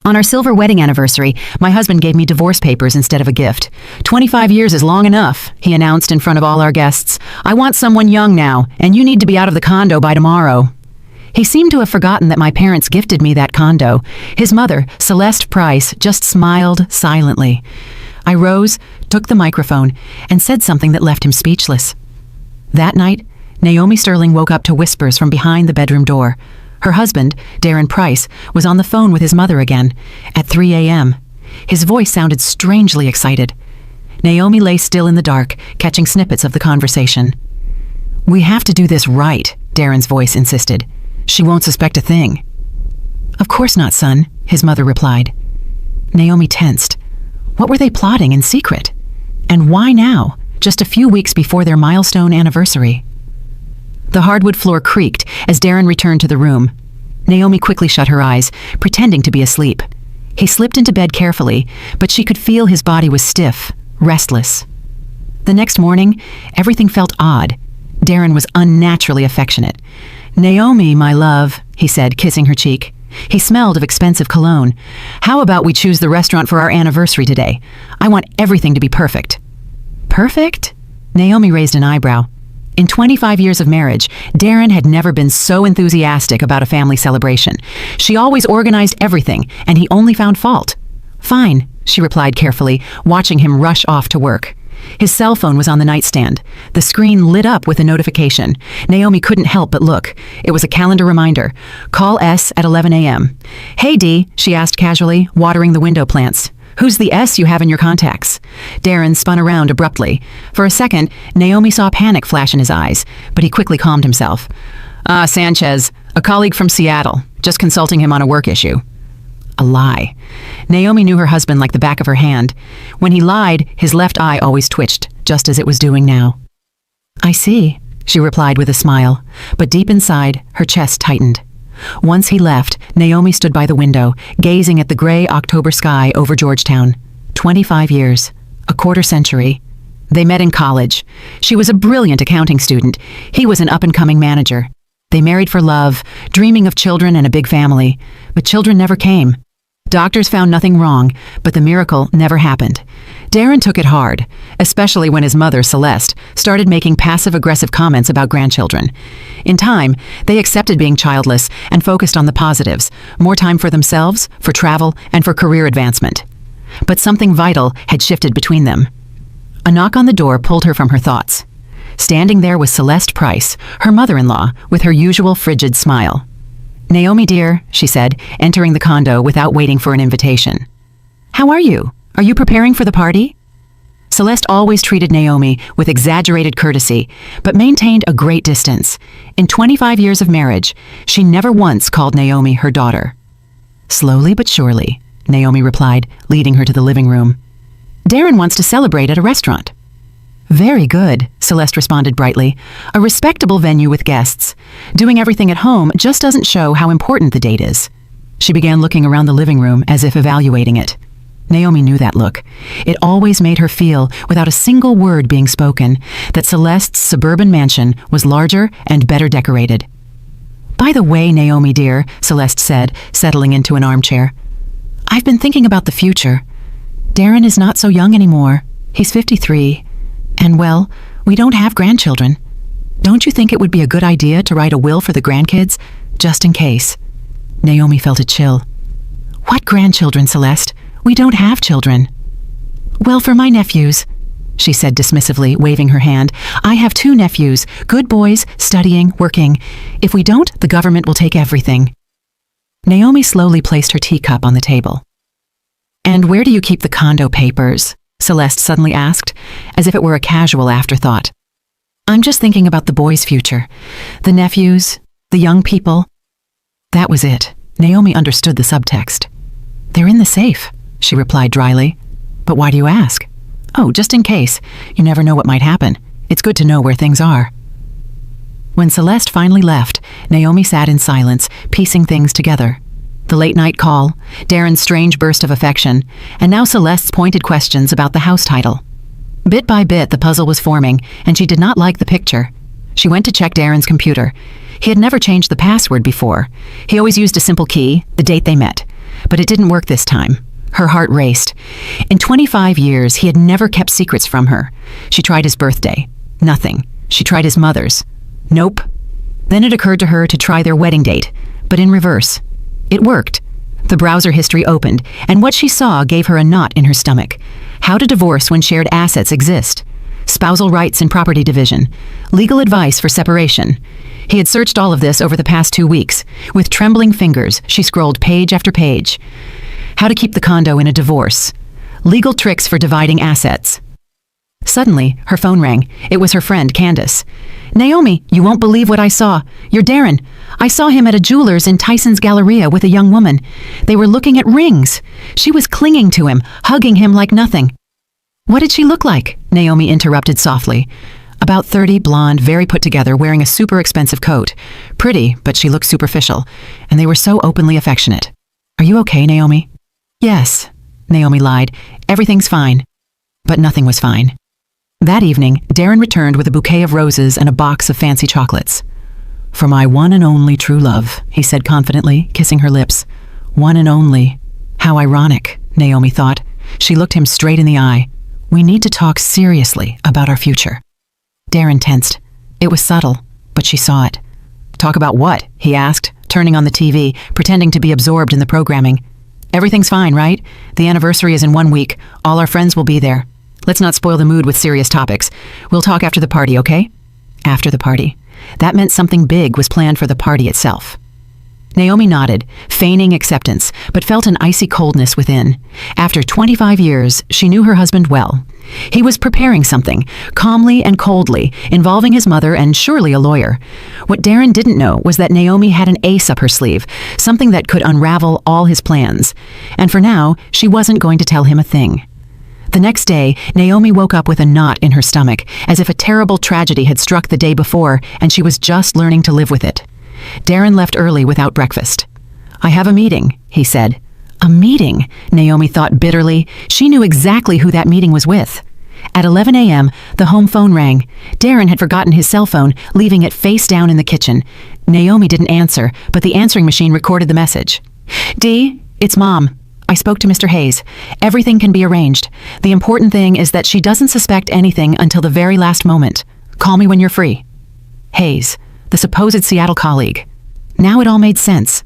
On our silver wedding anniversary, my husband gave me divorce papers instead of a gift. 25 years is long enough, he announced in front of all our guests. I want someone young now, and you need to be out of the condo by tomorrow. He seemed to have forgotten that my parents gifted me that condo. His mother, Celeste Price, just smiled silently. I rose, took the microphone, and said something that left him speechless. That night, Naomi Sterling woke up to whispers from behind the bedroom door. Her husband, Darren Price, was on the phone with his mother again, at 3 a.m. His voice sounded strangely excited. Naomi lay still in the dark, catching snippets of the conversation. "We have to do this right," Darren's voice insisted. "She won't suspect a thing." "Of course not, son," his mother replied. Naomi tensed. What were they plotting in secret? And why now, just a few weeks before their milestone anniversary? The hardwood floor creaked as Darren returned to the room. Naomi quickly shut her eyes, pretending to be asleep. He slipped into bed carefully, but she could feel his body was stiff, restless. The next morning, everything felt odd. Darren was unnaturally affectionate. "Naomi, my love," he said, kissing her cheek. He smelled of expensive cologne. "How about we choose the restaurant for our anniversary today? I want everything to be perfect." "Perfect?" Naomi raised an eyebrow. In 25 years of marriage, Darren had never been so enthusiastic about a family celebration. She always organized everything, and he only found fault. "Fine," she replied carefully, watching him rush off to work. His cell phone was on the nightstand. The screen lit up with a notification. Naomi couldn't help but look. It was a calendar reminder. Call S at 11 a.m. "Hey, Dee," she asked casually, watering the window plants. "Who's the S you have in your contacts?" Darren spun around abruptly. For a second, Naomi saw panic flash in his eyes, but he quickly calmed himself. Sanchez, a colleague from Seattle, just consulting him on a work issue." A lie. Naomi knew her husband like the back of her hand. When he lied, his left eye always twitched, just as it was doing now. "I see," she replied with a smile, but deep inside, her chest tightened. Once he left, Naomi stood by the window, gazing at the gray October sky over Georgetown. 25 years. A quarter century. They met in college. She was a brilliant accounting student. He was an up-and-coming manager. They married for love, dreaming of children and a big family. But children never came. Doctors found nothing wrong, but the miracle never happened. Darren took it hard, especially when his mother, Celeste, started making passive-aggressive comments about grandchildren. In time, they accepted being childless and focused on the positives, more time for themselves, for travel, and for career advancement. But something vital had shifted between them. A knock on the door pulled her from her thoughts. Standing there was Celeste Price, her mother-in-law, with her usual frigid smile. "Naomi, dear," she said, entering the condo without waiting for an invitation. "How are you? Are you preparing for the party?" Celeste always treated Naomi with exaggerated courtesy, but maintained a great distance. In 25 years of marriage, she never once called Naomi her daughter. "Slowly but surely," Naomi replied, leading her to the living room. "Darren wants to celebrate at a restaurant." "Very good," Celeste responded brightly. "A respectable venue with guests. Doing everything at home just doesn't show how important the date is." She began looking around the living room as if evaluating it. Naomi knew that look. It always made her feel, without a single word being spoken, that Celeste's suburban mansion was larger and better decorated. "By the way, Naomi dear," Celeste said, settling into an armchair, "I've been thinking about the future. Darren is not so young anymore. He's 53. And, well, we don't have grandchildren. Don't you think it would be a good idea to write a will for the grandkids, just in case?" Naomi felt a chill. "What grandchildren, Celeste? We don't have children." "Well, for my nephews," she said dismissively, waving her hand. "I have 2 nephews, good boys, studying, working. If we don't, the government will take everything." Naomi slowly placed her teacup on the table. "And where do you keep the condo papers?" Celeste suddenly asked, as if it were a casual afterthought. "I'm just thinking about the boys' future. The nephews, the young people." That was it. Naomi understood the subtext. "They're in the safe," she replied dryly. "But why do you ask?" "Oh, just in case. You never know what might happen. It's good to know where things are." When Celeste finally left, Naomi sat in silence, piecing things together. The late-night call, Darren's strange burst of affection, and now Celeste's pointed questions about the house title. Bit by bit, the puzzle was forming, and she did not like the picture. She went to check Darren's computer. He had never changed the password before. He always used a simple key, the date they met. But it didn't work this time. Her heart raced. In 25 years, he had never kept secrets from her. She tried his birthday. Nothing. She tried his mother's. Nope. Then it occurred to her to try their wedding date, but in reverse. It worked. The browser history opened, and what she saw gave her a knot in her stomach. How to divorce when shared assets exist. Spousal rights and property division. Legal advice for separation. He had searched all of this over the past 2 weeks. With trembling fingers, she scrolled page after page. How to keep the condo in a divorce. Legal tricks for dividing assets. Suddenly, her phone rang. It was her friend, Candace. "Naomi, you won't believe what I saw. You're Darren. I saw him at a jeweler's in Tyson's Galleria with a young woman. They were looking at rings. She was clinging to him, hugging him like nothing." "What did she look like?" Naomi interrupted softly. About 30, blonde, very put together, wearing a super expensive coat. Pretty, but she looked superficial, and they were so openly affectionate. "Are you okay, Naomi?" "Yes," Naomi lied. "Everything's fine." But nothing was fine. That evening, Darren returned with a bouquet of roses and a box of fancy chocolates. "For my one and only true love," he said confidently, kissing her lips. One and only. How ironic, Naomi thought. She looked him straight in the eye. "We need to talk seriously about our future." Darren tensed. It was subtle, but she saw it. "Talk about what?" he asked, turning on the TV, pretending to be absorbed in the programming. "Everything's fine, right? The anniversary is in 1 week. All our friends will be there. Let's not spoil the mood with serious topics. We'll talk after the party, okay?" After the party. That meant something big was planned for the party itself. Naomi nodded, feigning acceptance, but felt an icy coldness within. After 25 years, she knew her husband well. He was preparing something, calmly and coldly, involving his mother and surely a lawyer. What Darren didn't know was that Naomi had an ace up her sleeve, something that could unravel all his plans. And for now, she wasn't going to tell him a thing. The next day, Naomi woke up with a knot in her stomach, as if a terrible tragedy had struck the day before, and she was just learning to live with it. Darren left early without breakfast. "I have a meeting," he said. A meeting, Naomi thought bitterly. She knew exactly who that meeting was with. At 11 a.m., the home phone rang. Darren had forgotten his cell phone, leaving it face down in the kitchen. Naomi didn't answer, but the answering machine recorded the message. "Dee, it's Mom. I spoke to Mr. Hayes. Everything can be arranged. The important thing is that she doesn't suspect anything until the very last moment. Call me when you're free." Hayes, the supposed Seattle colleague. Now it all made sense.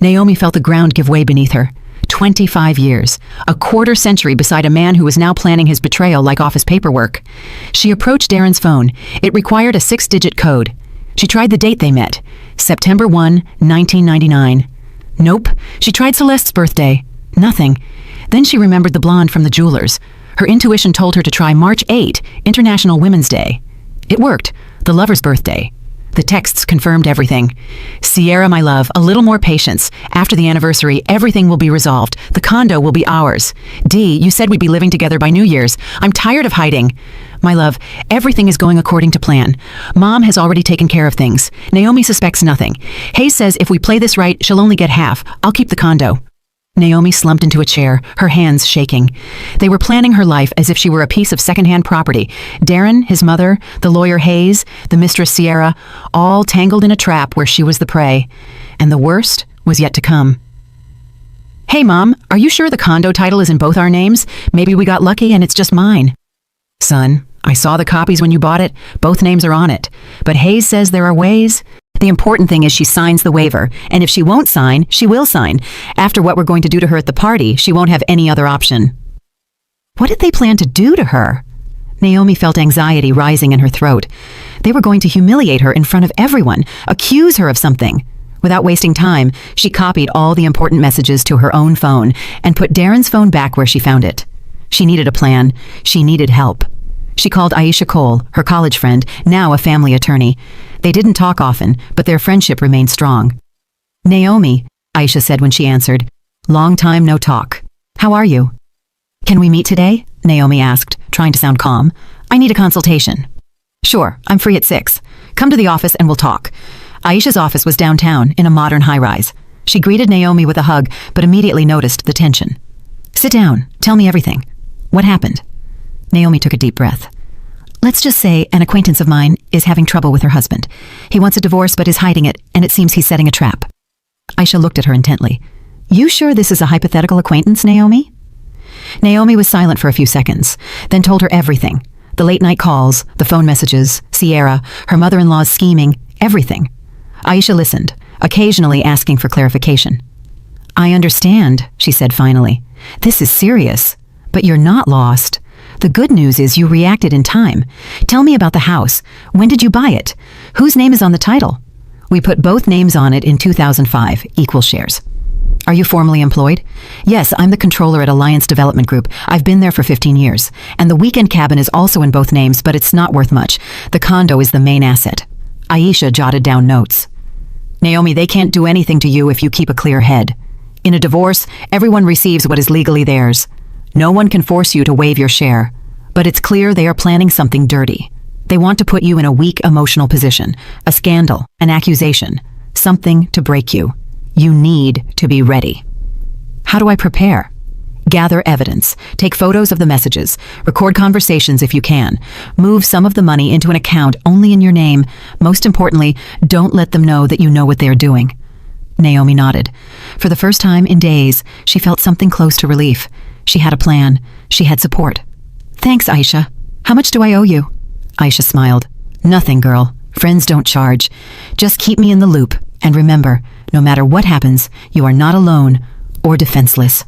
Naomi felt the ground give way beneath her. 25 years, a quarter century beside a man who was now planning his betrayal like office paperwork. She approached Darren's phone. It required a 6-digit code. She tried the date they met, September 1, 1999. Nope. She tried Celeste's birthday. Nothing. Then she remembered the blonde from the jewelers. Her intuition told her to try March 8, International Women's Day. It worked. The lover's birthday. The texts confirmed everything. "Sierra, my love, a little more patience. After the anniversary, everything will be resolved. The condo will be ours. Dee, you said we'd be living together by New Year's. I'm tired of hiding. My love, everything is going according to plan. Mom has already taken care of things. Naomi suspects nothing. Hayes says if we play this right, she'll only get half. I'll keep the condo." Naomi slumped into a chair, her hands shaking. They were planning her life as if she were a piece of secondhand property. Darren, his mother, the lawyer Hayes, the mistress Sierra, all tangled in a trap where she was the prey. And the worst was yet to come. "Hey, Mom, are you sure the condo title is in both our names? Maybe we got lucky and it's just mine." "Son, I saw the copies when you bought it. Both names are on it. But Hayes says there are ways. The important thing is she signs the waiver, and if she won't sign, she will sign. After what we're going to do to her at the party, she won't have any other option." What did they plan to do to her? Naomi felt anxiety rising in her throat. They were going to humiliate her in front of everyone, accuse her of something. Without wasting time, she copied all the important messages to her own phone and put Darren's phone back where she found it. She needed a plan. She needed help. She called Aisha Cole, her college friend, now a family attorney. They didn't talk often, but their friendship remained strong. "Naomi," Aisha said when she answered. "Long time no talk. How are you?" "Can we meet today?" Naomi asked, trying to sound calm. "I need a consultation." "Sure, I'm free at 6. Come to the office and we'll talk." Aisha's office was downtown, in a modern high-rise. She greeted Naomi with a hug, but immediately noticed the tension. "Sit down. Tell me everything. What happened?" Naomi took a deep breath. "Let's just say an acquaintance of mine is having trouble with her husband. He wants a divorce but is hiding it, and it seems he's setting a trap." Aisha looked at her intently. You sure this is a hypothetical acquaintance, Naomi? Naomi was silent for a few seconds, then told her everything. The late-night calls, the phone messages, Sierra, her mother-in-law's scheming, everything. Aisha listened, occasionally asking for clarification. I understand, she said finally. This is serious, but you're not lost. The good news is you reacted in time. Tell me about the house. When did you buy it? Whose name is on the title? We put both names on it in 2005, equal shares. Are you formally employed? Yes, I'm the controller at Alliance Development Group. I've been there for 15 years. And the weekend cabin is also in both names, but it's not worth much. The condo is the main asset. Aisha jotted down notes. Naomi, they can't do anything to you if you keep a clear head. In a divorce, everyone receives what is legally theirs. No one can force you to waive your share. But it's clear they are planning something dirty. They want to put you in a weak emotional position, a scandal, an accusation, something to break you. You need to be ready. How do I prepare? Gather evidence, take photos of the messages, record conversations if you can, move some of the money into an account only in your name. Most importantly, don't let them know that you know what they are doing. Naomi nodded. For the first time in days, she felt something close to relief. She had a plan. She had support. Thanks, Aisha. How much do I owe you? Aisha smiled. Nothing, girl. Friends don't charge. Just keep me in the loop. And remember, no matter what happens, you are not alone or defenseless.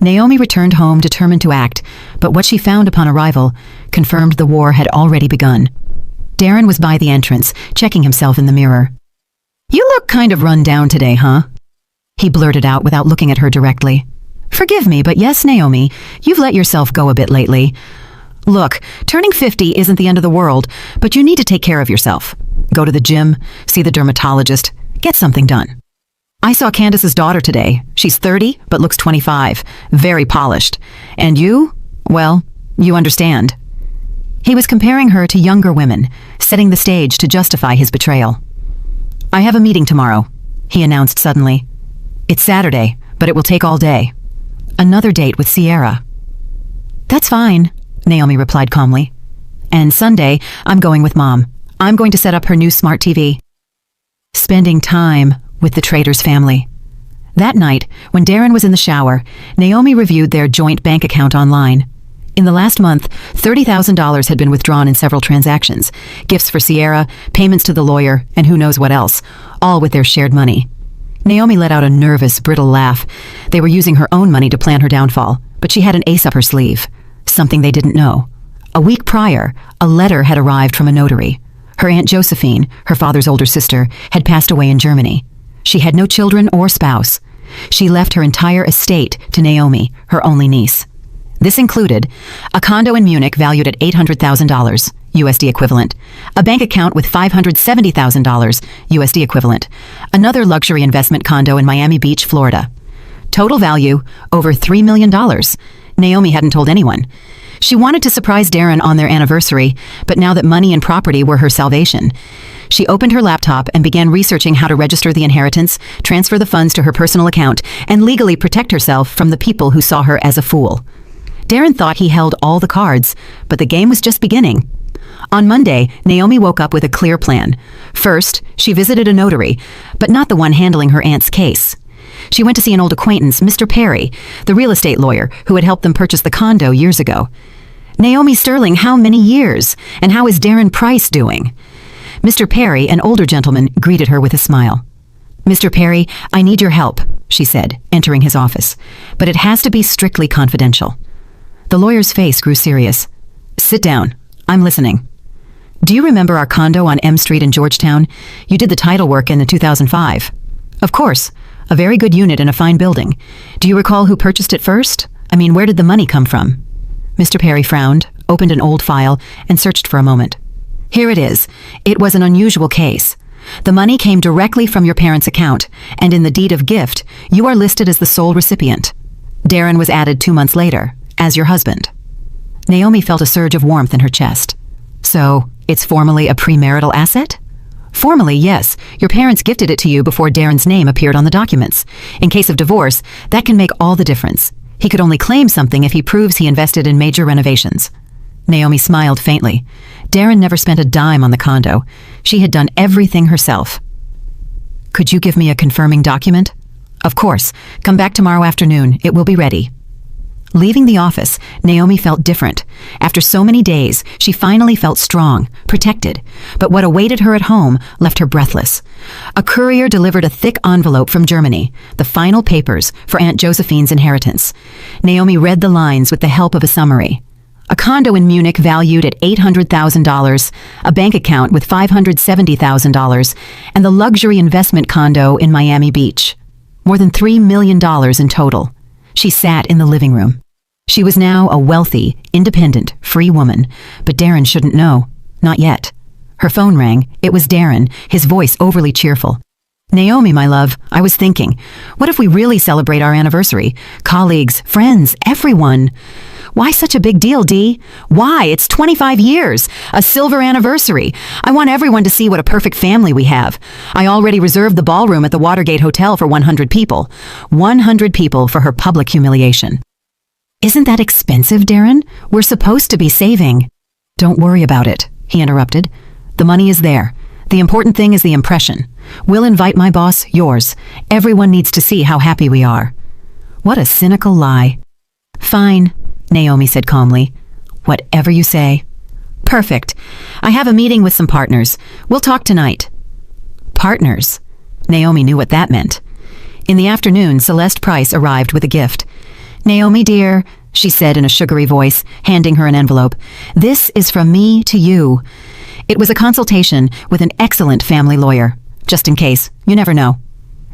Naomi returned home determined to act, but what she found upon arrival confirmed the war had already begun. Darren was by the entrance, checking himself in the mirror. You look kind of run down today, huh? He blurted out without looking at her directly. Forgive me, but yes, Naomi, you've let yourself go a bit lately. Look, turning 50 isn't the end of the world, but you need to take care of yourself. Go to the gym, see the dermatologist, get something done. I saw Candace's daughter today. She's 30, but looks 25, very polished. And you? Well, you understand. He was comparing her to younger women, setting the stage to justify his betrayal. I have a meeting tomorrow, he announced suddenly. It's Saturday, but it will take all day. Another date with Sierra. That's fine, Naomi replied calmly. And Sunday, I'm going with Mom. I'm going to set up her new smart TV. Spending time with the Trader's family. That night, when Darren was in the shower, Naomi reviewed their joint bank account online. In the last month, $30,000 had been withdrawn in several transactions, gifts for Sierra, payments to the lawyer, and who knows what else, all with their shared money. Naomi let out a nervous, brittle laugh. They were using her own money to plan her downfall, but she had an ace up her sleeve, something they didn't know. A week prior, a letter had arrived from a notary. Her Aunt Josephine, her father's older sister, had passed away in Germany. She had no children or spouse. She left her entire estate to Naomi, her only niece. This included a condo in Munich valued at $800,000, USD equivalent, a bank account with $570,000, USD equivalent, another luxury investment condo in Miami Beach, Florida. Total value, over $3 million. Naomi hadn't told anyone. She wanted to surprise Darren on their anniversary, but now that money and property were her salvation, she opened her laptop and began researching how to register the inheritance, transfer the funds to her personal account, and legally protect herself from the people who saw her as a fool. Darren thought he held all the cards, but the game was just beginning. On Monday, Naomi woke up with a clear plan. First, she visited a notary, but not the one handling her aunt's case. She went to see an old acquaintance, Mr. Perry, the real estate lawyer who had helped them purchase the condo years ago. Naomi Sterling, how many years? And how is Darren Price doing? Mr. Perry, an older gentleman, greeted her with a smile. Mr. Perry, I need your help, she said, entering his office, but it has to be strictly confidential. The lawyer's face grew serious. Sit down. I'm listening. Do you remember our condo on M Street in Georgetown? You did the title work in 2005. Of course. A very good unit in a fine building. Do you recall who purchased it first? I mean, where did the money come from? Mr. Perry frowned, opened an old file, and searched for a moment. Here it is. It was an unusual case. The money came directly from your parents' account, and in the deed of gift, you are listed as the sole recipient. Darren was added 2 months later, as your husband. Naomi felt a surge of warmth in her chest. So, it's formally a premarital asset? Formally, yes. Your parents gifted it to you before Darren's name appeared on the documents. In case of divorce, that can make all the difference. He could only claim something if he proves he invested in major renovations. Naomi smiled faintly. Darren never spent a dime on the condo. She had done everything herself. Could you give me a confirming document? Of course. Come back tomorrow afternoon. It will be ready. Leaving the office, Naomi felt different. After so many days, she finally felt strong, protected. But what awaited her at home left her breathless. A courier delivered a thick envelope from Germany, the final papers for Aunt Josephine's inheritance. Naomi read the lines with the help of a summary. A condo in Munich valued at $800,000, a bank account with $570,000, and the luxury investment condo in Miami Beach. More than $3 million in total. She sat in the living room. She was now a wealthy, independent, free woman, but Darren shouldn't know. Not yet. Her phone rang. It was Darren, his voice overly cheerful. Naomi, my love, I was thinking, what if we really celebrate our anniversary? Colleagues, friends, everyone. Why such a big deal, Dee? Why? It's 25 years. A silver anniversary. I want everyone to see what a perfect family we have. I already reserved the ballroom at the Watergate Hotel for 100 people. 100 people for her public humiliation. Isn't that expensive, Darren? We're supposed to be saving. Don't worry about it, he interrupted. The money is there. The important thing is the impression. We'll invite my boss, yours. Everyone needs to see how happy we are. What a cynical lie. Fine, Naomi said calmly. Whatever you say. Perfect. I have a meeting with some partners. We'll talk tonight. Partners? Naomi knew what that meant. In the afternoon, Celeste Price arrived with a gift. Naomi, dear, she said in a sugary voice, handing her an envelope. This is from me to you. It was a consultation with an excellent family lawyer. Just in case, you never know.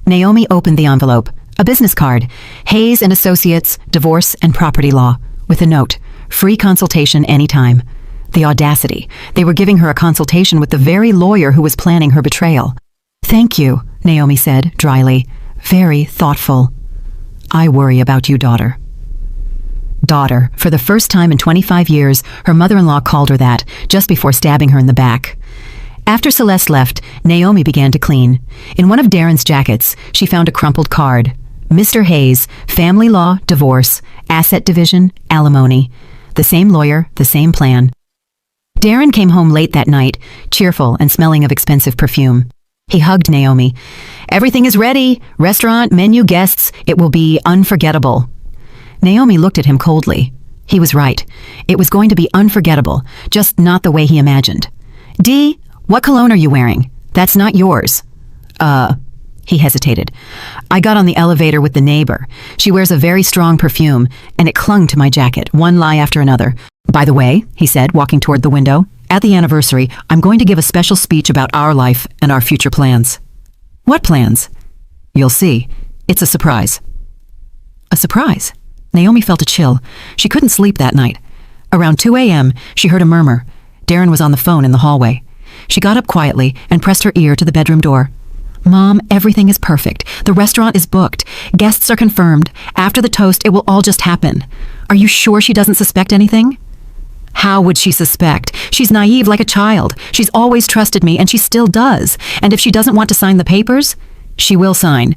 Naomi opened the envelope. A business card. Hayes and Associates, Divorce and Property Law. With a note. Free consultation anytime. The audacity. They were giving her a consultation with the very lawyer who was planning her betrayal. Thank you, Naomi said, dryly. Very thoughtful. I worry about you, daughter. Daughter. For the first time in 25 years, her mother-in-law called her that, just before stabbing her in the back. After Celeste left, Naomi began to clean. In one of Darren's jackets, she found a crumpled card. Mr. Hayes, family law, divorce, asset division, alimony. The same lawyer, the same plan. Darren came home late that night, cheerful and smelling of expensive perfume. He hugged Naomi. Everything is ready. Restaurant, menu, guests. It will be unforgettable. Naomi looked at him coldly. He was right. It was going to be unforgettable, just not the way he imagined. Dee, what cologne are you wearing? That's not yours. He hesitated. I got on the elevator with the neighbor. She wears a very strong perfume, and it clung to my jacket, one lie after another. By the way, he said, walking toward the window, at the anniversary, I'm going to give a special speech about our life and our future plans. What plans? You'll see. It's a surprise. A surprise? Naomi felt a chill. She couldn't sleep that night. Around 2 a.m., she heard a murmur. Darren was on the phone in the hallway. She got up quietly and pressed her ear to the bedroom door. Mom, everything is perfect. The restaurant is booked. Guests are confirmed. After the toast, it will all just happen. Are you sure she doesn't suspect anything? How would she suspect? She's naive like a child. She's always trusted me, and she still does. And if she doesn't want to sign the papers, she will sign.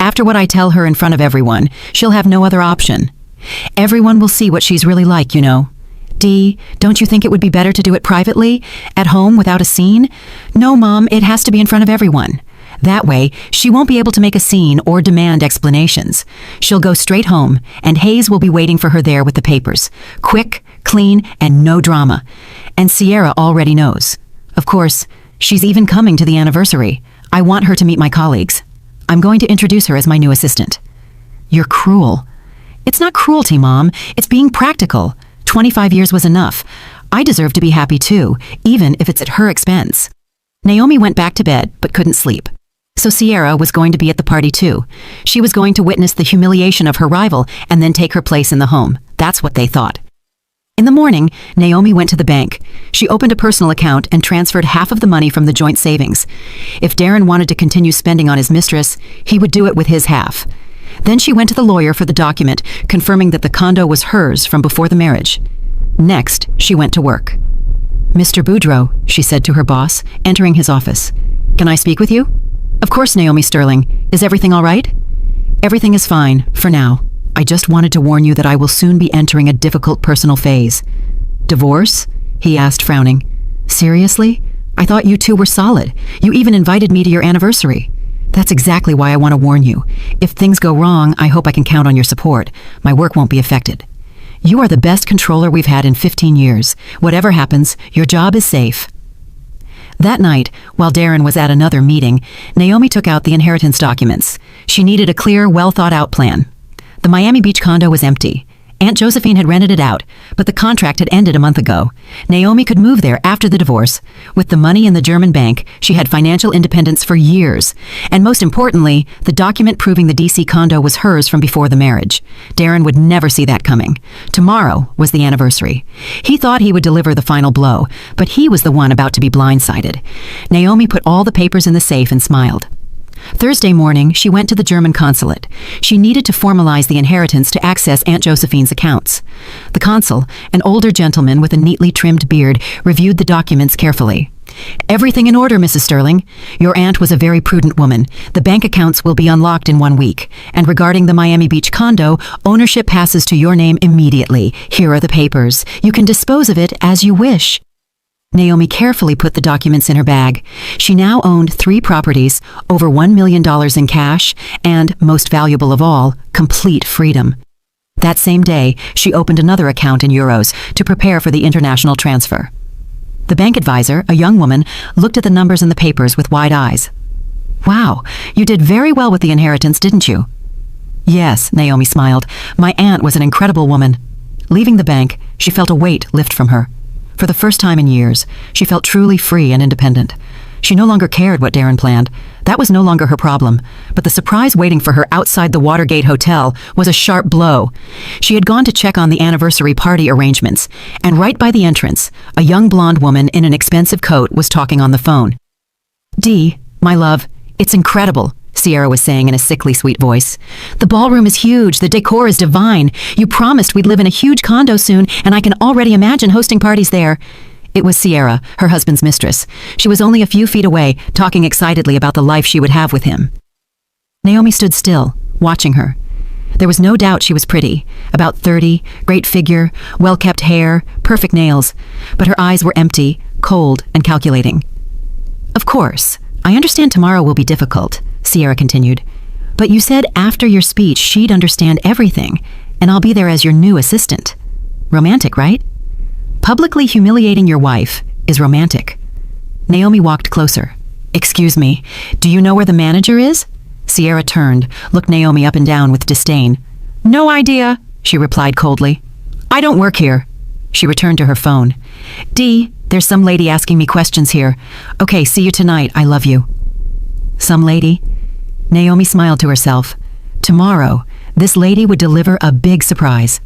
After what I tell her in front of everyone, she'll have no other option. Everyone will see what she's really like, you know. Dee, don't you think it would be better to do it privately? At home, without a scene? No, Mom, it has to be in front of everyone. That way, she won't be able to make a scene or demand explanations. She'll go straight home, and Hayes will be waiting for her there with the papers. Quick, clean, and no drama. And Sierra already knows. Of course, she's even coming to the anniversary. I want her to meet my colleagues. I'm going to introduce her as my new assistant. You're cruel. It's not cruelty, Mom. It's being practical. 25 years was enough. I deserve to be happy too, even if it's at her expense. Naomi went back to bed, but couldn't sleep. So Sierra was going to be at the party too. She was going to witness the humiliation of her rival and then take her place in the home. That's what they thought. In the morning, Naomi went to the bank. She opened a personal account and transferred half of the money from the joint savings. If Darren wanted to continue spending on his mistress, he would do it with his half. Then she went to the lawyer for the document, confirming that the condo was hers from before the marriage. Next, she went to work. Mr. Boudreau, she said to her boss, entering his office. Can I speak with you? Of course, Naomi Sterling. Is everything all right? Everything is fine, for now. I just wanted to warn you that I will soon be entering a difficult personal phase. Divorce? He asked, frowning. Seriously? I thought you two were solid. You even invited me to your anniversary. That's exactly why I want to warn you. If things go wrong, I hope I can count on your support. My work won't be affected. You are the best controller we've had in 15 years. Whatever happens, your job is safe. That night, while Darren was at another meeting, Naomi took out the inheritance documents. She needed a clear, well-thought-out plan. The Miami Beach condo was empty. Aunt Josephine had rented it out, but the contract had ended a month ago. Naomi could move there after the divorce. With the money in the German bank, she had financial independence for years. And most importantly, the document proving the DC condo was hers from before the marriage. Darren would never see that coming. Tomorrow was the anniversary. He thought he would deliver the final blow, but he was the one about to be blindsided. Naomi put all the papers in the safe and smiled. Thursday morning, she went to the German consulate. She needed to formalize the inheritance to access Aunt Josephine's accounts. The consul, an older gentleman with a neatly trimmed beard, reviewed the documents carefully. "Everything in order, Mrs. Sterling. Your aunt was a very prudent woman. The bank accounts will be unlocked in 1 week. And regarding the Miami Beach condo, ownership passes to your name immediately. Here are the papers. You can dispose of it as you wish." Naomi carefully put the documents in her bag. She now owned 3 properties, over $1 million in cash, and, most valuable of all, complete freedom. That same day, she opened another account in euros to prepare for the international transfer. The bank advisor, a young woman, looked at the numbers in the papers with wide eyes. "Wow, you did very well with the inheritance, didn't you?" "Yes," Naomi smiled. "My aunt was an incredible woman." Leaving the bank, she felt a weight lift from her. For the first time in years, she felt truly free and independent. She no longer cared what Darren planned. That was no longer her problem. But the surprise waiting for her outside the Watergate Hotel was a sharp blow. She had gone to check on the anniversary party arrangements, and right by the entrance, a young blonde woman in an expensive coat was talking on the phone. "Dee, my love, it's incredible," Sierra was saying in a sickly sweet voice. "The ballroom is huge, the decor is divine. You promised we'd live in a huge condo soon, and I can already imagine hosting parties there." It was Sierra, her husband's mistress. She was only a few feet away, talking excitedly about the life she would have with him. Naomi stood still, watching her. There was no doubt she was pretty, about 30, great figure, well-kept hair, perfect nails, but her eyes were empty, cold, and calculating. "Of course, I understand tomorrow will be difficult," Sierra continued. "But you said after your speech she'd understand everything, and I'll be there as your new assistant. Romantic, right? Publicly humiliating your wife is romantic." Naomi walked closer. "Excuse me, do you know where the manager is?" Sierra turned, looked Naomi up and down with disdain. "No idea," she replied coldly. "I don't work here." She returned to her phone. "Dee, there's some lady asking me questions here. Okay, see you tonight. I love you." Some lady? Naomi smiled to herself. Tomorrow, this lady would deliver a big surprise.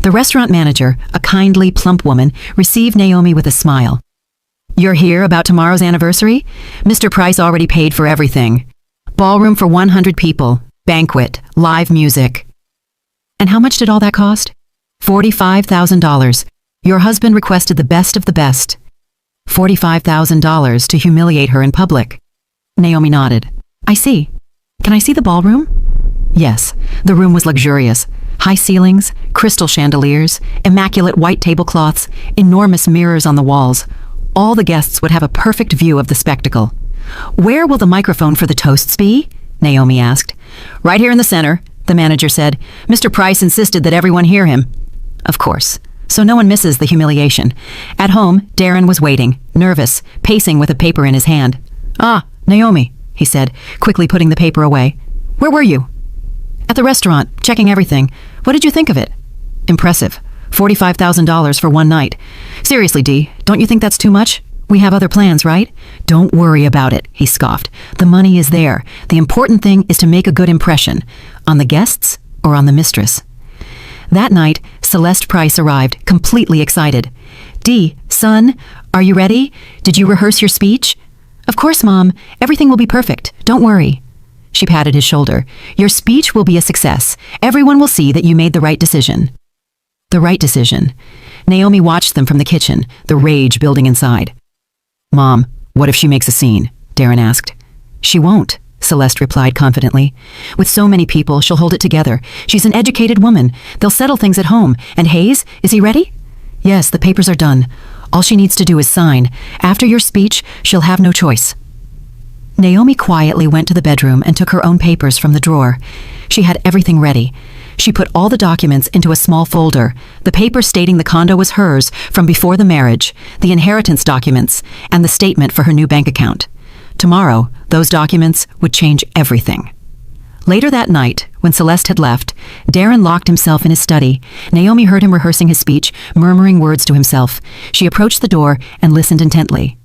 The restaurant manager, a kindly, plump woman, received Naomi with a smile. "You're here about tomorrow's anniversary? Mr. Price already paid for everything. Ballroom for 100 people, banquet, live music." "And how much did all that cost?" $45,000. Your husband requested the best of the best. $45,000 to humiliate her in public. Naomi nodded. "I see. Can I see the ballroom?" Yes, the room was luxurious. High ceilings, crystal chandeliers, immaculate white tablecloths, enormous mirrors on the walls. All the guests would have a perfect view of the spectacle. "Where will the microphone for the toasts be?" Naomi asked. "Right here in the center," the manager said. "Mr. Price insisted that everyone hear him." Of course. So no one misses the humiliation. At home, Darren was waiting, nervous, pacing with a paper in his hand. "Ah, Naomi," he said, quickly putting the paper away. "Where were you?" "At the restaurant, checking everything. What did you think of it?" "Impressive. $45,000 for one night. Seriously, Dee, don't you think that's too much? We have other plans, right?" "Don't worry about it," he scoffed. "The money is there. The important thing is to make a good impression. On the guests or on the mistress?" That night, Celeste Price arrived, completely excited. "Dee, son, are you ready? Did you rehearse your speech?" "Of course, Mom. Everything will be perfect. Don't worry." She patted his shoulder. "Your speech will be a success. Everyone will see that you made the right decision." The right decision. Naomi watched them from the kitchen, the rage building inside. "Mom, what if she makes a scene?" Darren asked. "She won't," Celeste replied confidently. "With so many people, she'll hold it together. She's an educated woman. They'll settle things at home. And Hayes, is he ready?" "Yes, the papers are done. All she needs to do is sign. After your speech, she'll have no choice." Naomi quietly went to the bedroom and took her own papers from the drawer. She had everything ready. She put all the documents into a small folder, the paper stating the condo was hers from before the marriage, the inheritance documents, and the statement for her new bank account. Tomorrow, those documents would change everything. Later that night, when Celeste had left, Darren locked himself in his study. Naomi heard him rehearsing his speech, murmuring words to himself. She approached the door and listened intently.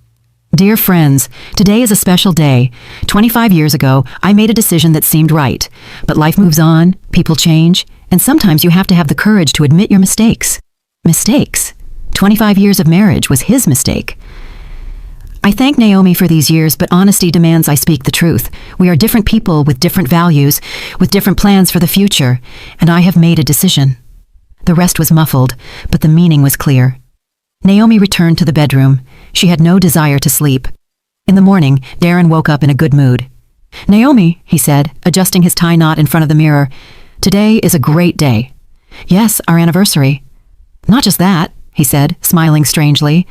Dear friends, today is a special day. 25 years ago, I made a decision that seemed right. But life moves on, people change, and sometimes you have to have the courage to admit your mistakes. Mistakes? 25 years of marriage was his mistake. I thank Naomi for these years, but honesty demands I speak the truth. We are different people with different values, with different plans for the future, and I have made a decision. The rest was muffled, but the meaning was clear. Naomi returned to the bedroom. She had no desire to sleep. In the morning, Darren woke up in a good mood. Naomi, he said, adjusting his tie knot in front of the mirror, today is a great day. Yes, our anniversary. Not just that, he said, smiling strangely.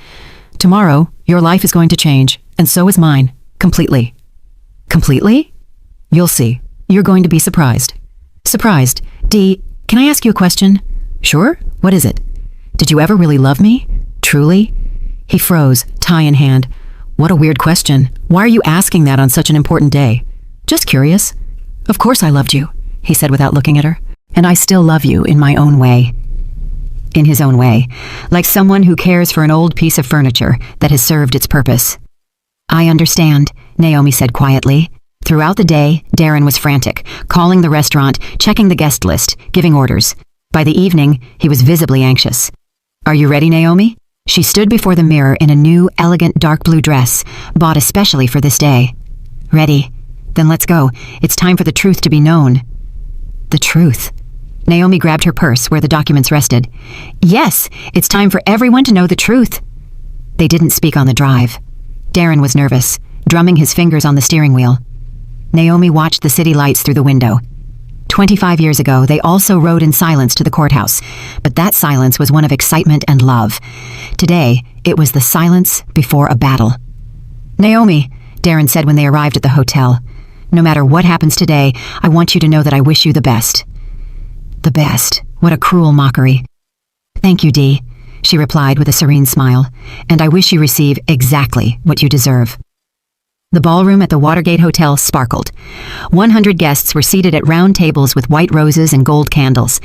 Tomorrow, your life is going to change, and so is mine, completely. Completely? You'll see. You're going to be surprised. Surprised. Dee, can I ask you a question? Sure. What is it? Did you ever really love me? Truly? He froze, tie in hand. What a weird question. Why are you asking that on such an important day? Just curious. Of course I loved you, he said without looking at her. And I still love you in my own way. In his own way, like someone who cares for an old piece of furniture that has served its purpose. I understand, Naomi said quietly. Throughout the day, Darren was frantic, calling the restaurant, checking the guest list, giving orders. By the evening, he was visibly anxious. Are you ready, Naomi? She stood before the mirror in a new, elegant dark blue dress, bought especially for this day. Ready. Then let's go. It's time for the truth to be known. The truth. Naomi grabbed her purse where the documents rested. Yes, it's time for everyone to know the truth. They didn't speak on the drive. Darren was nervous, drumming his fingers on the steering wheel. Naomi watched the city lights through the window. 25 years ago, they also rode in silence to the courthouse, but that silence was one of excitement and love. Today, it was the silence before a battle. Naomi, Darren said when they arrived at the hotel, no matter what happens today, I want you to know that I wish you the best. The best. What a cruel mockery. Thank you, Dee, she replied with a serene smile, and I wish you receive exactly what you deserve. The ballroom at the Watergate Hotel sparkled. 100 guests were seated at round tables with white roses and gold candles.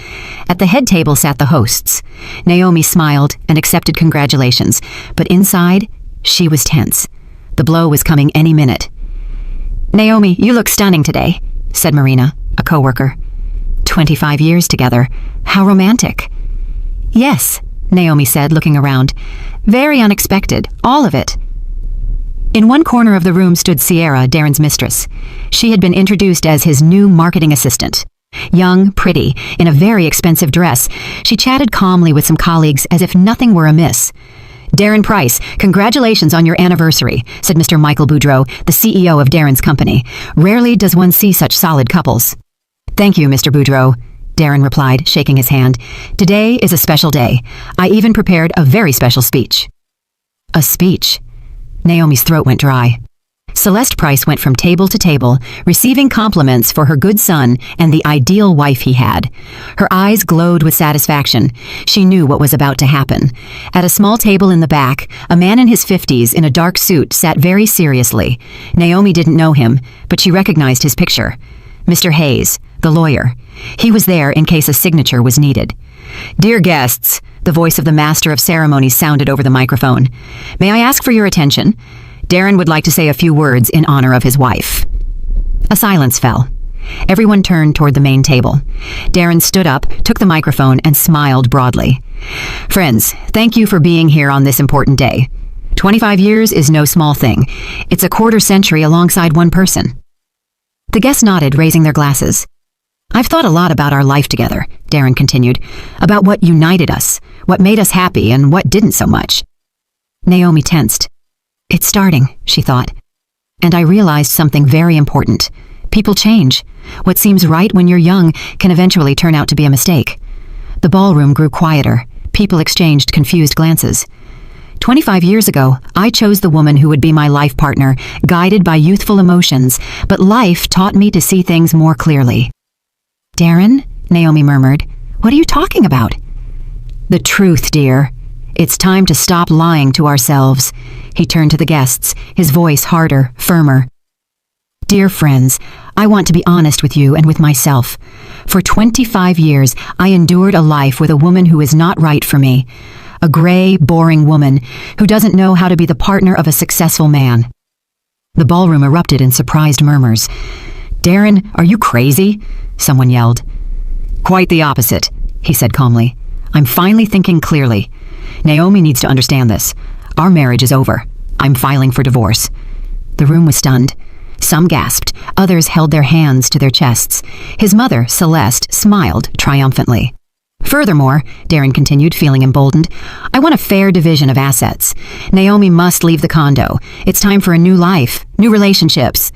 At the head table sat the hosts. Naomi smiled and accepted congratulations, but inside, she was tense. The blow was coming any minute. Naomi, you look stunning today, said Marina, a coworker. 25 years together. How romantic. Yes, Naomi said, looking around. Very unexpected, all of it. In one corner of the room stood Sierra, Darren's mistress. She had been introduced as his new marketing assistant. Young, pretty, in a very expensive dress, she chatted calmly with some colleagues as if nothing were amiss. Darren Price, congratulations on your anniversary, said Mr. Michael Boudreau, the CEO of Darren's company. Rarely does one see such solid couples. Thank you, Mr. Boudreau, Darren replied, shaking his hand. Today is a special day. I even prepared a very special speech. A speech? Naomi's throat went dry. Celeste Price went from table to table, receiving compliments for her good son and the ideal wife he had. Her eyes glowed with satisfaction. She knew what was about to happen. At a small table in the back, a man in his 50s in a dark suit sat very seriously. Naomi didn't know him, but she recognized his picture. Mr. Hayes, the lawyer. He was there in case a signature was needed. Dear guests, the voice of the master of ceremonies sounded over the microphone. May I ask for your attention? Darren would like to say a few words in honor of his wife. A silence fell. Everyone turned toward the main table. Darren stood up, took the microphone, and smiled broadly. Friends, thank you for being here on this important day. 25 years is no small thing. It's a quarter century alongside one person. The guests nodded, raising their glasses. I've thought a lot about our life together, Darren continued, about what united us, what made us happy, and what didn't so much. Naomi tensed. It's starting, she thought. And I realized something very important. People change. What seems right when you're young can eventually turn out to be a mistake. The ballroom grew quieter. People exchanged confused glances. 25 years ago, I chose the woman who would be my life partner, guided by youthful emotions, but life taught me to see things more clearly. Darren, Naomi murmured, what are you talking about? The truth, dear. It's time to stop lying to ourselves. He turned to the guests, his voice harder, firmer. Dear friends, I want to be honest with you and with myself. For 25 years, I endured a life with a woman who is not right for me. A gray, boring woman who doesn't know how to be the partner of a successful man. The ballroom erupted in surprised murmurs. Darren, are you crazy? Someone yelled. Quite the opposite, he said calmly. I'm finally thinking clearly. Naomi needs to understand this. Our marriage is over. I'm filing for divorce. The room was stunned. Some gasped, others held their hands to their chests. His mother, Celeste, smiled triumphantly. Furthermore, Darren continued, feeling emboldened, I want a fair division of assets. Naomi must leave the condo. It's time for a new life, new relationships.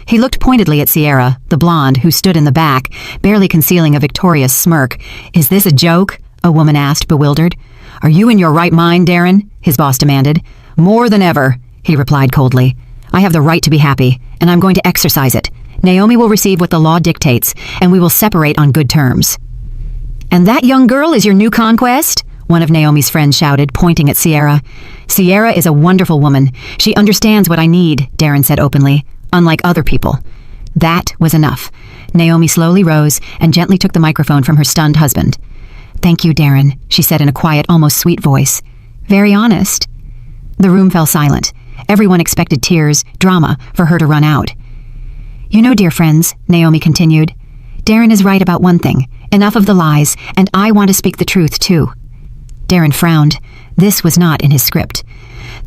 He looked pointedly at Sierra, the blonde, who stood in the back, barely concealing a victorious smirk. Is this a joke? A woman asked, bewildered. Are you in your right mind, Darren? His boss demanded. More than ever, he replied coldly. I have the right to be happy, and I'm going to exercise it. Naomi will receive what the law dictates, and we will separate on good terms. And that young girl is your new conquest? One of Naomi's friends shouted, pointing at Sierra. Sierra is a wonderful woman. She understands what I need, Darren said openly, unlike other people. That was enough. Naomi slowly rose and gently took the microphone from her stunned husband. Thank you, Darren, she said in a quiet, almost sweet voice. Very honest. The room fell silent. Everyone expected tears, drama, for her to run out. You know, dear friends, Naomi continued, Darren is right about one thing. Enough of the lies, and I want to speak the truth, too. Darren frowned. This was not in his script.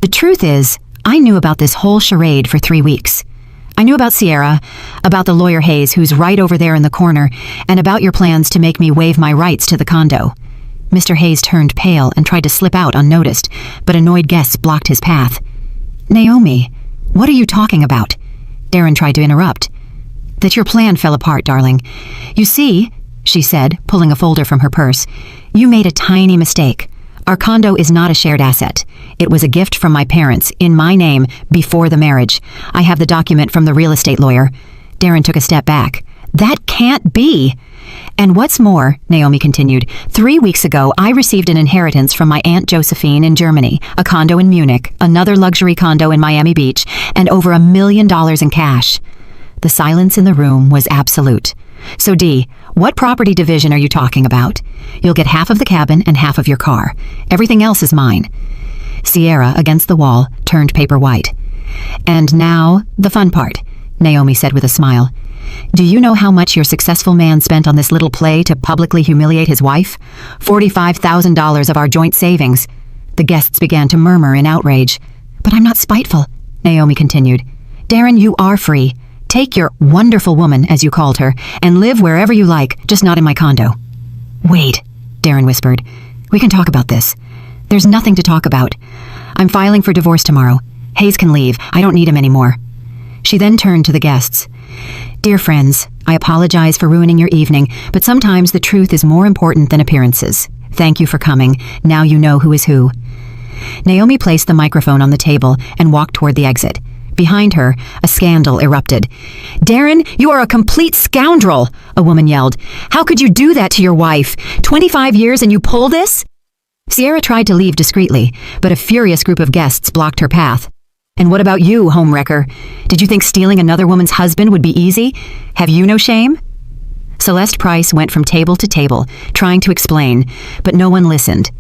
The truth is, I knew about this whole charade for 3 weeks. I knew about Sierra, about the lawyer Hayes, who's right over there in the corner, and about your plans to make me waive my rights to the condo. Mr. Hayes turned pale and tried to slip out unnoticed, but annoyed guests blocked his path. Naomi, what are you talking about? Darren tried to interrupt. That your plan fell apart, darling. You see, she said, pulling a folder from her purse, you made a tiny mistake. Our condo is not a shared asset. It was a gift from my parents, in my name, before the marriage. I have the document from the real estate lawyer. Darren took a step back. That can't be. And what's more, Naomi continued, 3 weeks ago, I received an inheritance from my Aunt Josephine in Germany, a condo in Munich, another luxury condo in Miami Beach, and over $1 million in cash. The silence in the room was absolute. So, Dee, what property division are you talking about? You'll get half of the cabin and half of your car. Everything else is mine. Sierra, against the wall, turned paper white. And now, the fun part, Naomi said with a smile. Do you know how much your successful man spent on this little play to publicly humiliate his wife? $45,000 of our joint savings. The guests began to murmur in outrage. But I'm not spiteful, Naomi continued. Darren, you are free. Take your wonderful woman, as you called her, and live wherever you like, just not in my condo. Wait, Darren whispered. We can talk about this. There's nothing to talk about. I'm filing for divorce tomorrow. Hayes can leave. I don't need him anymore. She then turned to the guests. Dear friends, I apologize for ruining your evening, but sometimes the truth is more important than appearances. Thank you for coming. Now you know who is who. Naomi placed the microphone on the table and walked toward the exit. Behind her, a scandal erupted. Darren, you are a complete scoundrel, a woman yelled. How could you do that to your wife? 25 years and you pull this? Sierra tried to leave discreetly, but a furious group of guests blocked her path. And what about you, homewrecker? Did you think stealing another woman's husband would be easy? Have you no shame? Celeste Price went from table to table, trying to explain, but no one listened.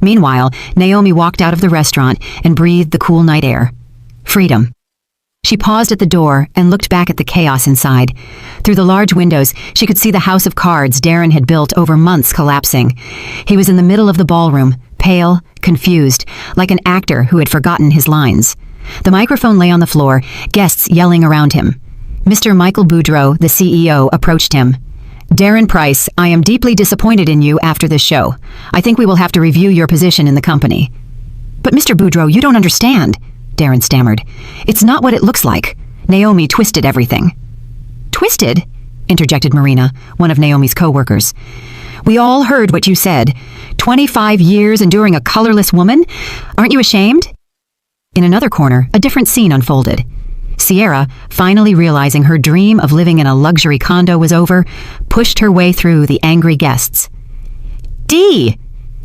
Meanwhile, Naomi walked out of the restaurant and breathed the cool night air. Freedom. She paused at the door and looked back at the chaos inside. Through the large windows, she could see the house of cards Darren had built over months collapsing. He was in the middle of the ballroom, pale, confused, like an actor who had forgotten his lines. The microphone lay on the floor, guests yelling around him. Mr. Michael Boudreau, the CEO, approached him. Darren Price, I am deeply disappointed in you after this show. I think we will have to review your position in the company. But Mr. Boudreau, you don't understand, Darren stammered. It's not what it looks like. Naomi twisted everything. Twisted? Interjected Marina, one of Naomi's co-workers. We all heard what you said. 25 years enduring a colorless woman? Aren't you ashamed? In another corner, a different scene unfolded. Sierra, finally realizing her dream of living in a luxury condo was over, pushed her way through the angry guests. Dee!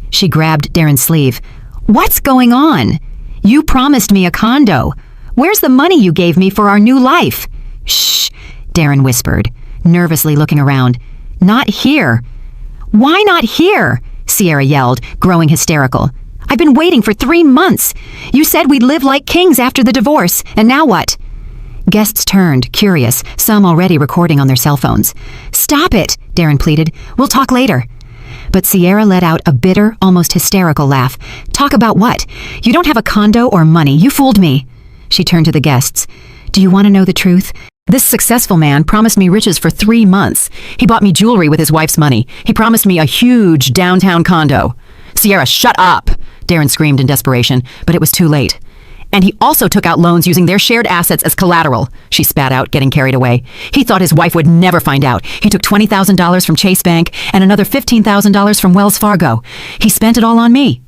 She grabbed Darren's sleeve. What's going on? You promised me a condo. Where's the money you gave me for our new life? Shh, Darren whispered, nervously looking around. Not here. Why not here? Sierra yelled, growing hysterical. I've been waiting for 3 months. You said we'd live like kings after the divorce, and now what? Guests turned, curious, some already recording on their cell phones. Stop it, Darren pleaded. We'll talk later. But Sierra let out a bitter, almost hysterical laugh. Talk about what? You don't have a condo or money. You fooled me. She turned to the guests. Do you want to know the truth? This successful man promised me riches for 3 months. He bought me jewelry with his wife's money. He promised me a huge downtown condo. Sierra, shut up! Darren screamed in desperation, but it was too late. And he also took out loans using their shared assets as collateral, she spat out, getting carried away. He thought his wife would never find out. He took $20,000 from Chase Bank and another $15,000 from Wells Fargo. He spent it all on me.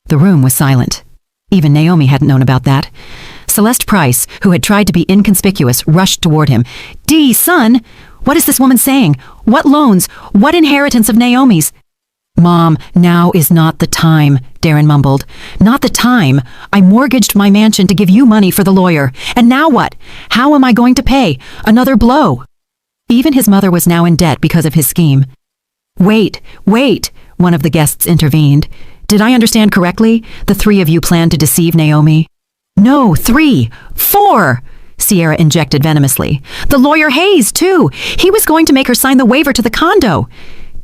The room was silent. Even Naomi hadn't known about that. Celeste Price, who had tried to be inconspicuous, rushed toward him. Dee, son, what is this woman saying? What loans? What inheritance of Naomi's? Mom, now is not the time, Darren mumbled. Not the time. I mortgaged my mansion to give you money for the lawyer. And now what? How am I going to pay? Another blow. Even his mother was now in debt because of his scheme. Wait, one of the guests intervened. Did I understand correctly? The 3 of you planned to deceive Naomi? No, 3, 4, Sierra injected venomously. The lawyer Hayes, too. He was going to make her sign the waiver to the condo.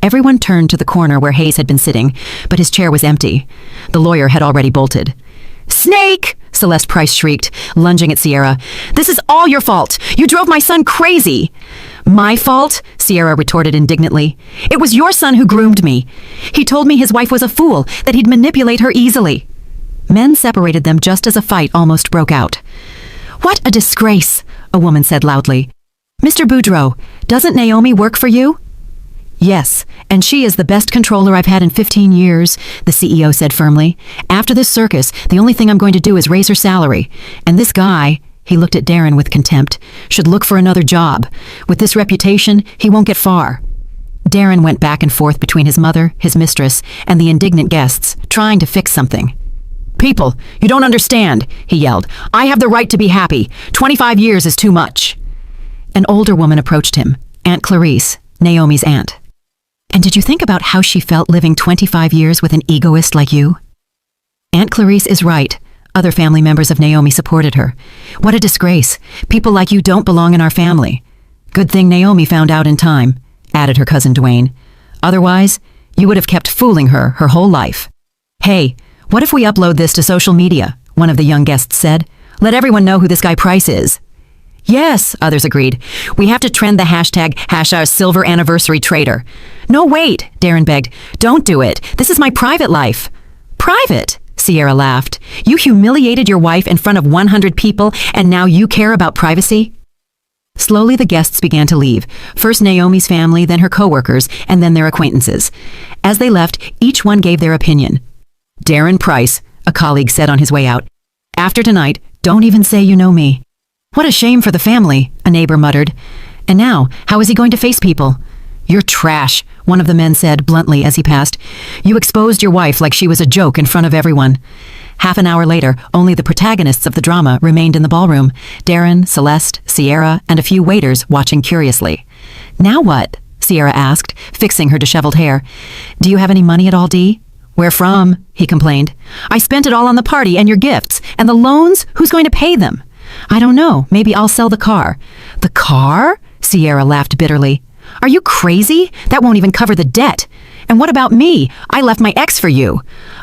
Everyone turned to the corner where Hayes had been sitting, but his chair was empty. The lawyer had already bolted. Snake! Celeste Price shrieked, lunging at Sierra. This is all your fault. You drove my son crazy. My fault? Sierra retorted indignantly. It was your son who groomed me. He told me his wife was a fool, that he'd manipulate her easily. Men separated them just as a fight almost broke out. What a disgrace, a woman said loudly. Mr. Boudreau, doesn't Naomi work for you? Yes, and she is the best controller I've had in 15 years, the CEO said firmly. After this circus, the only thing I'm going to do is raise her salary. And this guy, he looked at Darren with contempt, should look for another job. With this reputation, he won't get far. Darren went back and forth between his mother, his mistress, and the indignant guests, trying to fix something. People, you don't understand, he yelled. I have the right to be happy. 25 years is too much. An older woman approached him, Aunt Clarice, Naomi's aunt. And did you think about how she felt living 25 years with an egoist like you? Aunt Clarice is right. Other family members of Naomi supported her. What a disgrace. People like you don't belong in our family. Good thing Naomi found out in time, added her cousin Dwayne. Otherwise, you would have kept fooling her whole life. Hey, what if we upload this to social media? One of the young guests said. Let everyone know who this guy Price is. Yes, others agreed. We have to trend the hashtag #silver anniversary traitor. No, wait, Darren begged. Don't do it. This is my private life. Private? Sierra laughed. You humiliated your wife in front of 100 people, and now you care about privacy? Slowly the guests began to leave. First Naomi's family, then her coworkers, and then their acquaintances. As they left, each one gave their opinion. Darren Price, a colleague said on his way out. After tonight, don't even say you know me. What a shame for the family, a neighbor muttered. And now, how is he going to face people? You're trash, one of the men said bluntly as he passed. You exposed your wife like she was a joke in front of everyone. Half an hour later, only the protagonists of the drama remained in the ballroom. Darren, Celeste, Sierra, and a few waiters watching curiously. Now what? Sierra asked, fixing her disheveled hair. Do you have any money at all, Dee? Where from? He complained. I spent it all on the party and your gifts. And the loans? Who's going to pay them? I don't know. Maybe I'll sell the car. The car? Sierra laughed bitterly. Are you crazy? That won't even cover the debt. And what about me? I left my ex for you.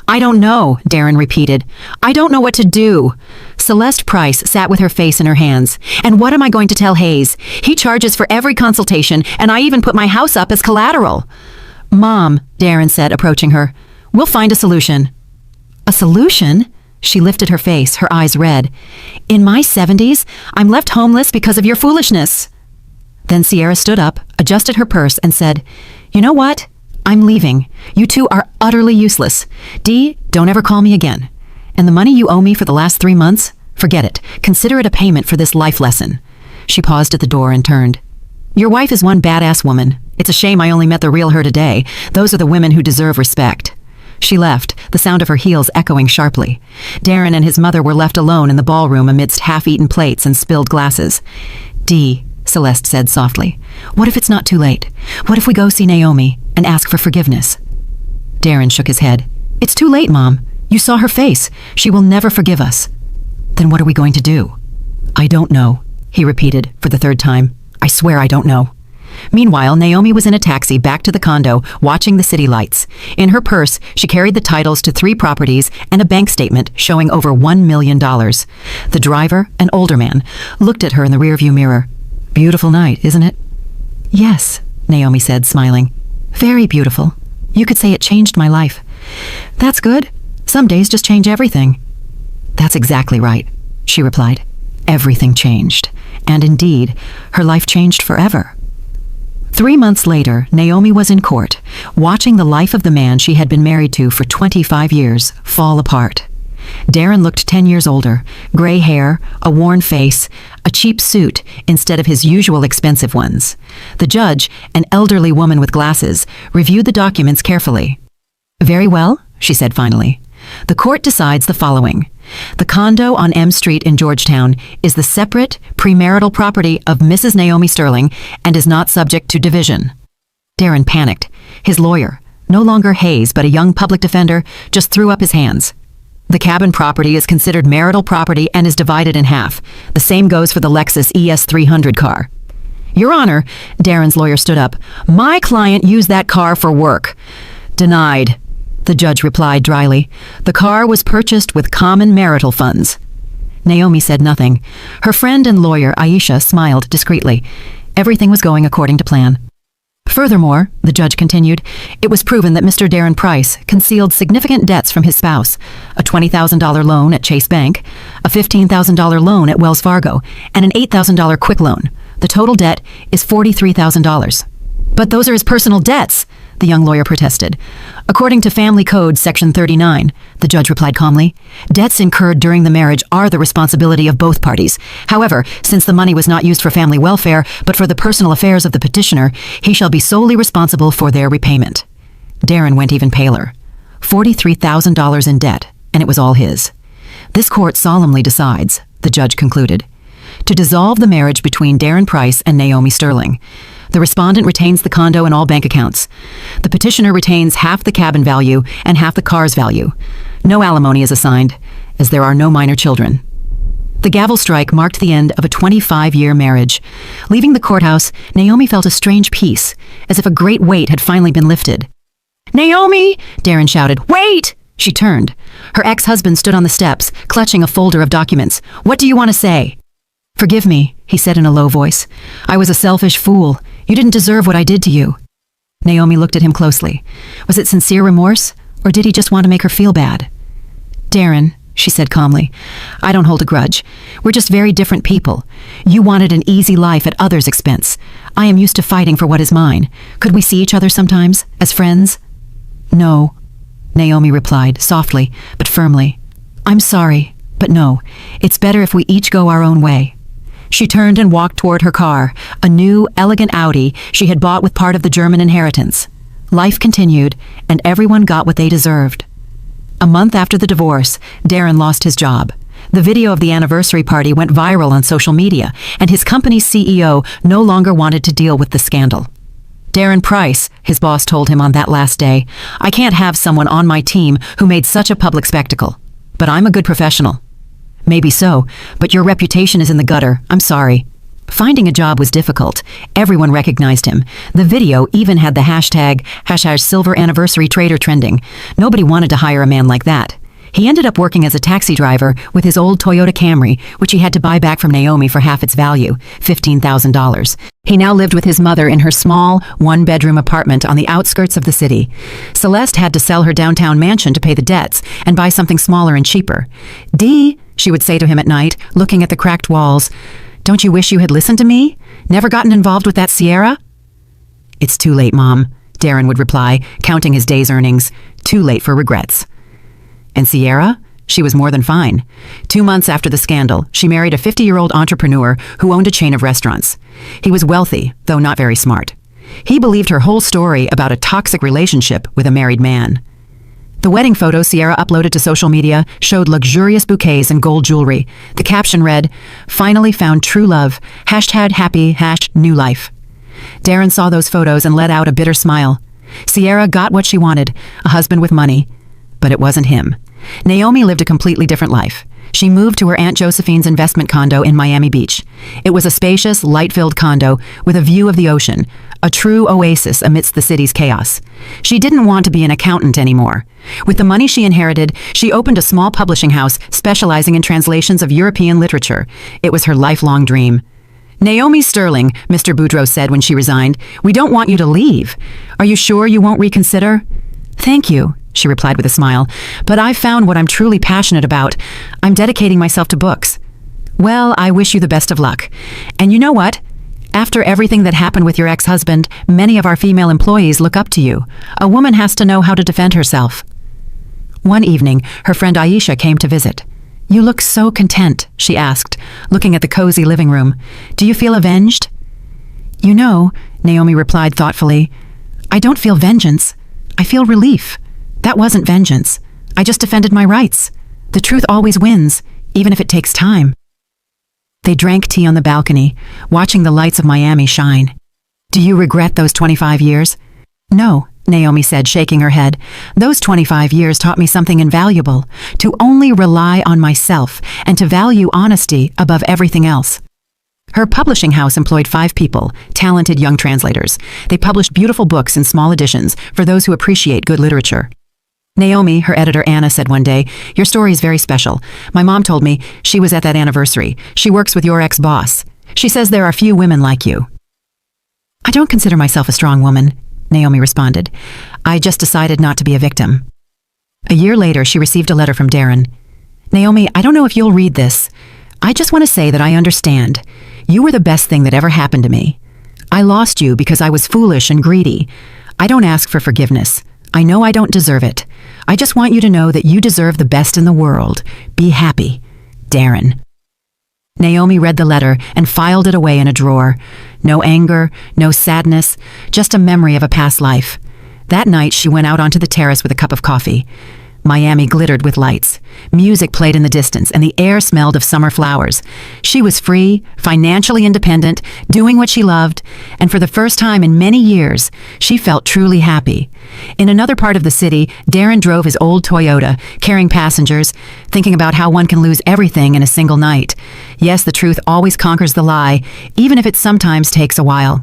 I don't know, Darren repeated. I don't know what to do. Celeste Price sat with her face in her hands. And what am I going to tell Hayes? He charges for every consultation, and I even put my house up as collateral. Mom, Darren said, approaching her. We'll find a solution. A solution? She lifted her face, her eyes red. In my 70s, I'm left homeless because of your foolishness. Then Sierra stood up, adjusted her purse, and said, You know what? I'm leaving. You two are utterly useless. Dee, don't ever call me again. And the money you owe me for the last 3 months? Forget it. Consider it a payment for this life lesson. She paused at the door and turned. Your wife is one badass woman. It's a shame I only met the real her today. Those are the women who deserve respect. She left, the sound of her heels echoing sharply. Darren and his mother were left alone in the ballroom amidst half-eaten plates and spilled glasses. Dee, Celeste said softly, what if it's not too late? What if we go see Naomi and ask for forgiveness? Darren shook his head. It's too late, Mom. You saw her face. She will never forgive us. Then what are we going to do? I don't know, he repeated for the 3rd time. I swear I don't know. Meanwhile, Naomi was in a taxi back to the condo, watching the city lights. In her purse, she carried the titles to 3 properties and a bank statement showing over $1 million. The driver, an older man, looked at her in the rearview mirror. Beautiful night, isn't it? Yes, Naomi said, smiling. Very beautiful. You could say it changed my life. That's good. Some days just change everything. That's exactly right, she replied. Everything changed. And indeed, her life changed forever. 3 months later, Naomi was in court, watching the life of the man she had been married to for 25 years fall apart. Darren looked 10 years older, gray hair, a worn face, a cheap suit instead of his usual expensive ones. The judge, an elderly woman with glasses, reviewed the documents carefully. Very well, she said finally. The court decides the following. The condo on M Street in Georgetown is the separate, premarital property of Mrs. Naomi Sterling and is not subject to division. Darren panicked. His lawyer, no longer Hayes but a young public defender, just threw up his hands. The cabin property is considered marital property and is divided in half. The same goes for the Lexus ES300 car. Your Honor, Darren's lawyer stood up. My client used that car for work. Denied, the judge replied dryly. The car was purchased with common marital funds. Naomi said nothing. Her friend and lawyer, Aisha, smiled discreetly. Everything was going according to plan. Furthermore, the judge continued, it was proven that Mr. Darren Price concealed significant debts from his spouse, a $20,000 loan at Chase Bank, a $15,000 loan at Wells Fargo, and an $8,000 quick loan. The total debt is $43,000. But those are his personal debts, the young lawyer protested. According to Family Code Section 39, the judge replied calmly, debts incurred during the marriage are the responsibility of both parties. However, since the money was not used for family welfare, but for the personal affairs of the petitioner, he shall be solely responsible for their repayment. Darren went even paler. $43,000 in debt, and it was all his. This court solemnly decides, the judge concluded, to dissolve the marriage between Darren Price and Naomi Sterling. The respondent retains the condo and all bank accounts. The petitioner retains half the cabin value and half the car's value. No alimony is assigned, as there are no minor children. The gavel strike marked the end of a 25-year marriage. Leaving the courthouse, Naomi felt a strange peace, as if a great weight had finally been lifted. Naomi! Darren shouted. Wait! She turned. Her ex-husband stood on the steps, clutching a folder of documents. What do you want to say? Forgive me, he said in a low voice. I was a selfish fool. You didn't deserve what I did to you. Naomi looked at him closely. Was it sincere remorse, or did he just want to make her feel bad? Darren, she said calmly, I don't hold a grudge. We're just very different people. You wanted an easy life at others' expense. I am used to fighting for what is mine. Could we see each other sometimes, as friends? No, Naomi replied, softly, but firmly. I'm sorry, but no. It's better if we each go our own way. She turned and walked toward her car, a new, elegant Audi she had bought with part of the German inheritance. Life continued, and everyone got what they deserved. A month after the divorce, Darren lost his job. The video of the anniversary party went viral on social media, and his company's CEO no longer wanted to deal with the scandal. Darren Price, his boss told him on that last day, I can't have someone on my team who made such a public spectacle. But I'm a good professional. Maybe so, but your reputation is in the gutter. I'm sorry. Finding a job was difficult. Everyone recognized him. The video even had the hashtag Silver Anniversary Trader trending. Nobody wanted to hire a man like that. He ended up working as a taxi driver with his old Toyota Camry, which he had to buy back from Naomi for half its value, $15,000. He now lived with his mother in her small, one-bedroom apartment on the outskirts of the city. Celeste had to sell her downtown mansion to pay the debts and buy something smaller and cheaper. Dee, she would say to him at night, looking at the cracked walls, don't you wish you had listened to me? Never gotten involved with that Sierra? It's too late, Mom. Darren would reply, counting his day's earnings. Too late for regrets. And Sierra? She was more than fine. 2 months after the scandal, she married a 50-year-old entrepreneur who owned a chain of restaurants. He was wealthy, though not very smart. He believed her whole story about a toxic relationship with a married man. The wedding photos Sierra uploaded to social media showed luxurious bouquets and gold jewelry. The caption read, "Finally found true love, #happy, #new life." Darren saw those photos and let out a bitter smile. Sierra got what she wanted, a husband with money. But it wasn't him. Naomi lived a completely different life. She moved to her Aunt Josephine's investment condo in Miami Beach. It was a spacious, light-filled condo with a view of the ocean, a true oasis amidst the city's chaos. She didn't want to be an accountant anymore. With the money she inherited, she opened a small publishing house specializing in translations of European literature. It was her lifelong dream. "Naomi Sterling," Mr. Boudreau said when she resigned, "we don't want you to leave. Are you sure you won't reconsider?" "Thank you," she replied with a smile, "but I've found what I'm truly passionate about. I'm dedicating myself to books." "Well, I wish you the best of luck. And you know what? After everything that happened with your ex-husband, many of our female employees look up to you. A woman has to know how to defend herself." One evening, her friend Aisha came to visit. "You look so content," she asked, looking at the cozy living room. "Do you feel avenged?" "You know," Naomi replied thoughtfully, "I don't feel vengeance. I feel relief. That wasn't vengeance. I just defended my rights. The truth always wins, even if it takes time." They drank tea on the balcony, watching the lights of Miami shine. "Do you regret those 25 years?" "No," Naomi said, shaking her head. "Those 25 years taught me something invaluable, to only rely on myself and to value honesty above everything else." Her publishing house employed 5 people, talented young translators. They published beautiful books in small editions for those who appreciate good literature. Naomi, her editor Anna, said one day, "Your story is very special. My mom told me she was at that anniversary. She works with your ex-boss. She says there are few women like you." "I don't consider myself a strong woman," Naomi responded. "I just decided not to be a victim." A year later, she received a letter from Darren. "Naomi, I don't know if you'll read this. I just want to say that I understand. You were the best thing that ever happened to me. I lost you because I was foolish and greedy. I don't ask for forgiveness. I know I don't deserve it. I just want you to know that you deserve the best in the world. Be happy. Darren." Naomi read the letter and filed it away in a drawer. No anger, no sadness, just a memory of a past life. That night, she went out onto the terrace with a cup of coffee. Miami glittered with lights. Music played in the distance, and the air smelled of summer flowers. She was free, financially independent, doing what she loved, and for the first time in many years, she felt truly happy. In another part of the city, Darren drove his old Toyota, carrying passengers, thinking about how one can lose everything in a single night. Yes, the truth always conquers the lie, even if it sometimes takes a while.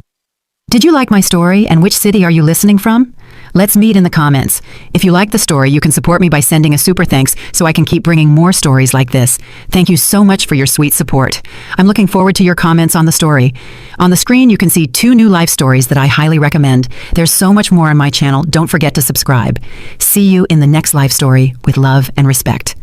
Did you like my story, and which city are you listening from? Let's meet in the comments. If you like the story, you can support me by sending a super thanks so I can keep bringing more stories like this. Thank you so much for your sweet support. I'm looking forward to your comments on the story. On the screen, you can see 2 new life stories that I highly recommend. There's so much more on my channel. Don't forget to subscribe. See you in the next life story with love and respect.